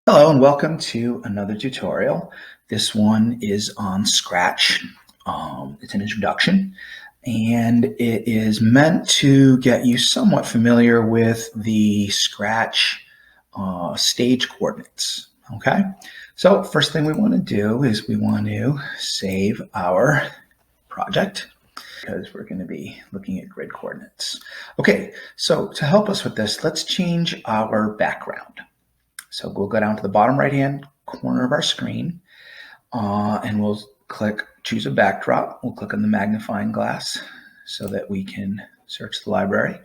Hello and welcome to another tutorial. This one is on Scratch. It's an introduction and it is meant to get you somewhat familiar with the Scratch stage coordinates. Okay, so first thing we want to do is we want to save our project because we're going to be looking at grid coordinates. Okay, so to help us with this, let's change our background. So we'll go down to the bottom right-hand corner of our screen and we'll choose a backdrop. We'll click on the magnifying glass so that we can search the library.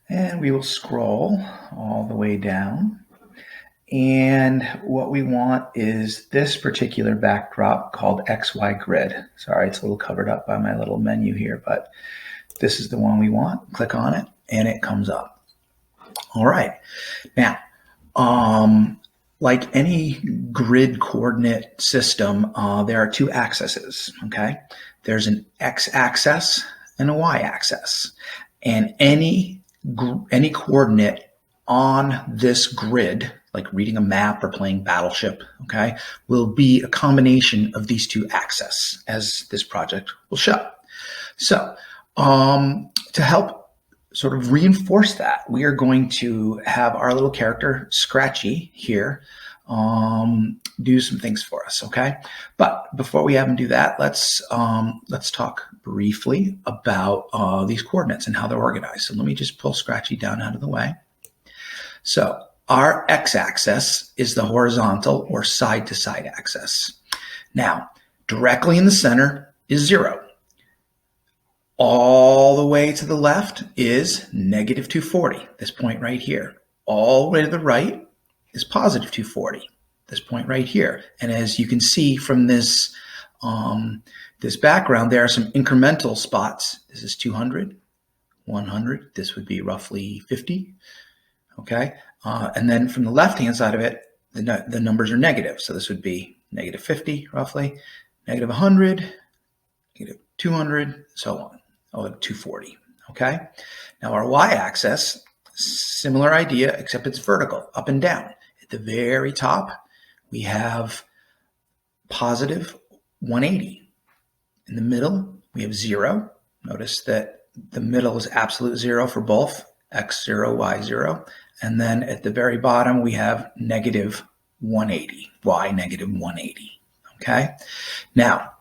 And we will scroll all the way down. And what we want is this particular backdrop called XY Grid. Sorry, it's a little covered up by my little menu here, but this is the one we want. Click on it and it comes up. All right, now, like any grid coordinate system, there are two axes, okay? There's an x-axis and a y-axis, and any coordinate on this grid, like reading a map or playing Battleship, okay, will be a combination of these two axes, as this project will show. So, to help sort of reinforce that, we are going to have our little character Scratchy here do some things for us, okay? But before we have him do that, let's talk briefly about these coordinates and how they're organized. So let me just pull Scratchy down out of the way. So our x-axis is the horizontal or side-to-side axis. Now, directly in the center is 0. All the way to the left is negative 240, this point right here. All the way to the right is positive 240, this point right here. And as you can see from this, this background, there are some incremental spots. This is 200, 100. This would be roughly 50, okay? And then from the left-hand side of it, the numbers are negative. So this would be negative 50, roughly, negative 100, negative 200, so on. 240, okay? Now our y-axis, similar idea, except it's vertical, up and down. At the very top, we have positive 180. In the middle, we have 0. Notice that the middle is absolute 0 for both, x0, y0. And then at the very bottom, we have negative 180, y negative 180, okay? Now,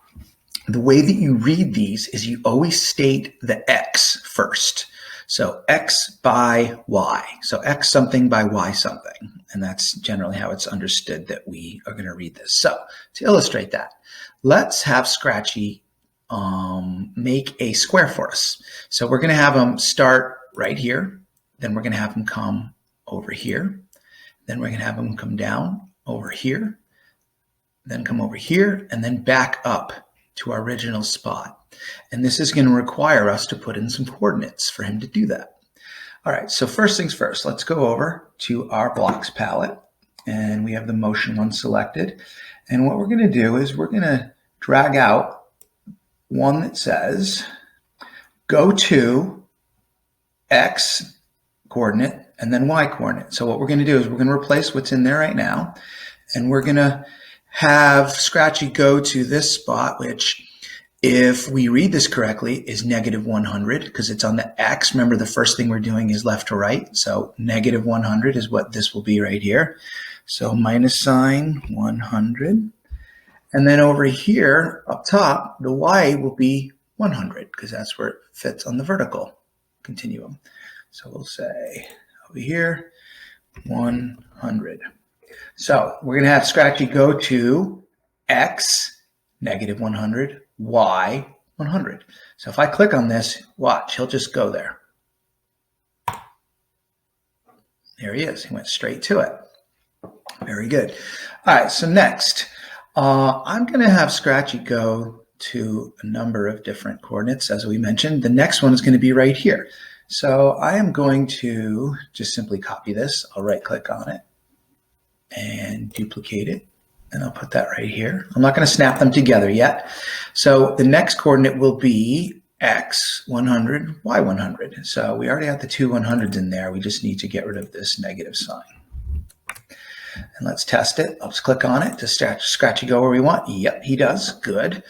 the way that you read these is you always state the x first. So x by y. So x something by y something. And that's generally how it's understood that we are going to read this. So to illustrate that, let's have Scratchy make a square for us. So we're going to have him start right here. Then we're going to have him come over here. Then we're going to have him come down over here. Then come over here and then back up to our original spot. And this is going to require us to put in some coordinates for him to do that. All right, so first things first, let's go over to our blocks palette and we have the motion one selected. And what we're going to do is we're going to drag out one that says go to X coordinate and then Y coordinate. So what we're going to do is we're going to replace what's in there right now and we're going to have Scratchy go to this spot, which if we read this correctly is negative 100 because it's on the X. Remember, the first thing we're doing is left to right. So negative 100 is what this will be right here. So minus sign 100. And then over here up top, the Y will be 100 because that's where it fits on the vertical continuum. So we'll say over here, 100. So we're going to have Scratchy go to X, negative 100, Y, 100. So if I click on this, watch, he'll just go there. There he is. He went straight to it. Very good. All right, so next, I'm going to have Scratchy go to a number of different coordinates, as we mentioned. The next one is going to be right here. So I am going to just simply copy this. I'll right-click on it and duplicate it, and I'll put that right here. I'm not going to snap them together yet. So the next coordinate will be x 100, y 100. So we already have the two 100s in there. We just need to get rid of this negative sign. And let's test it. I'll just click on it. Does Scratchy go where we want? Yep, he does. Good.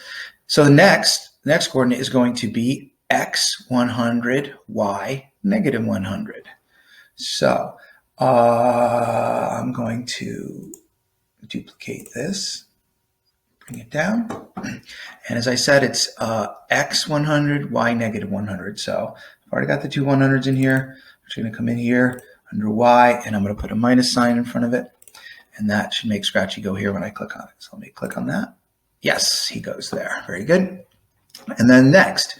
So the next coordinate is going to be x 100, y negative 100. So I'm going to duplicate this, bring it down. And as I said, it's x 100, y negative 100. So I've already got the two 100s in here. I'm just going to come in here under y, and I'm going to put a minus sign in front of it. And that should make Scratchy go here when I click on it. So let me click on that. Yes, he goes there. Very good. And then next,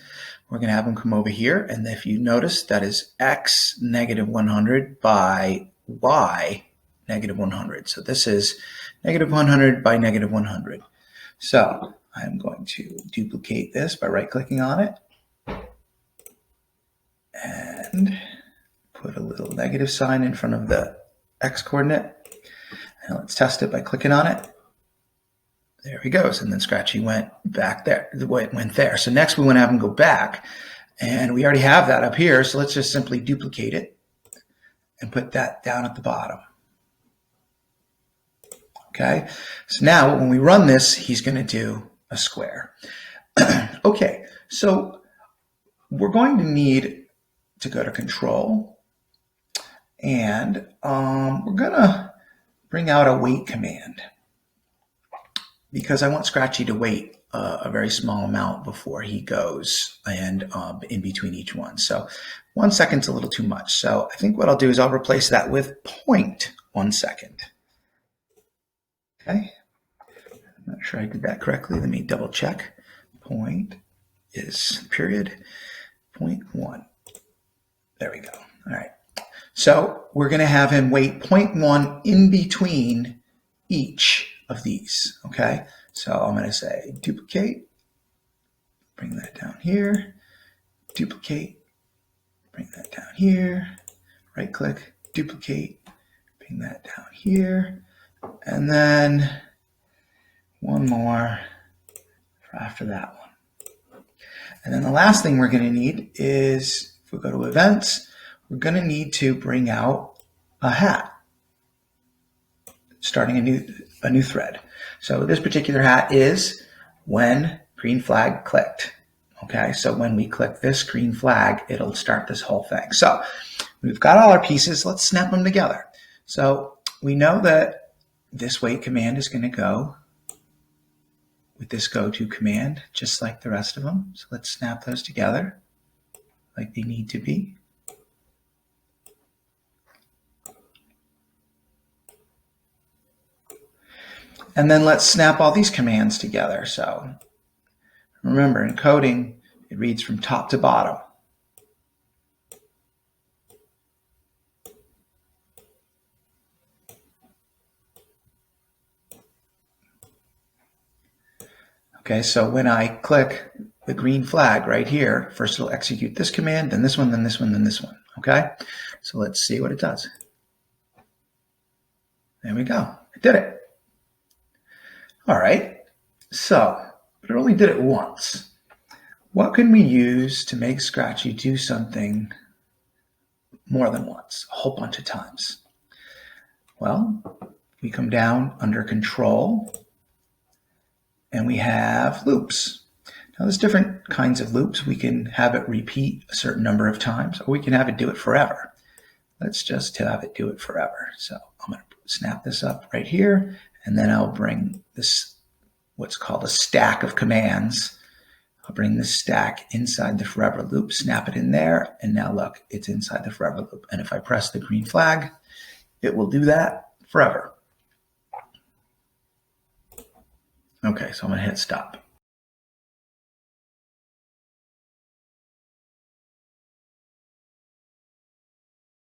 we're going to have him come over here. And if you notice, that is x negative 100 by y negative 100. So this is negative 100 by negative 100. So I'm going to duplicate this by right-clicking on it and put a little negative sign in front of the x coordinate. And let's test it by clicking on it. There he goes. And then Scratchy went back there, went there. So next we want to have him go back. And we already have that up here. So let's just simply duplicate it and put that down at the bottom. Okay. So now when we run this, he's going to do a square. Okay. So we're going to need to go to Control. And we're going to bring out a wait command, because I want Scratchy to wait a very small amount before he goes and in between each one. So 1 second's a little too much. So I think what I'll do is I'll replace that with 0.1 second. Okay. I'm not sure I did that correctly. Let me double check. Point is period 0.1. There we go. All right. So we're going to have him wait 0.1 in between each of these, okay? So I'm going to say duplicate, bring that down here, duplicate, bring that down here, right click, duplicate, bring that down here, and then one more after that one. And then the last thing we're going to need is, if we go to events, we're going to need to bring out a hat, starting a new thread. So this particular hat is when green flag clicked. Okay, so when we click this green flag, it'll start this whole thing. So we've got all our pieces. Let's snap them together. So we know that this wait command is going to go with this go to command, just like the rest of them. So let's snap those together like they need to be. And then let's snap all these commands together. So remember, in coding, it reads from top to bottom. Okay, so when I click the green flag right here, first it'll execute this command, then this one, then this one, then this one. Okay, so let's see what it does. There we go. It did it. All right, so it only did it once. What can we use to make Scratchy do something more than once, a whole bunch of times? Well, we come down under Control, and we have loops. Now there's different kinds of loops. We can have it repeat a certain number of times, or we can have it do it forever. Let's just have it do it forever. So I'm going to snap this up right here, and then I'll bring this, what's called a stack of commands. I'll bring this stack inside the forever loop, snap it in there, and now look, it's inside the forever loop. And if I press the green flag, it will do that forever. Okay, so I'm going to hit stop.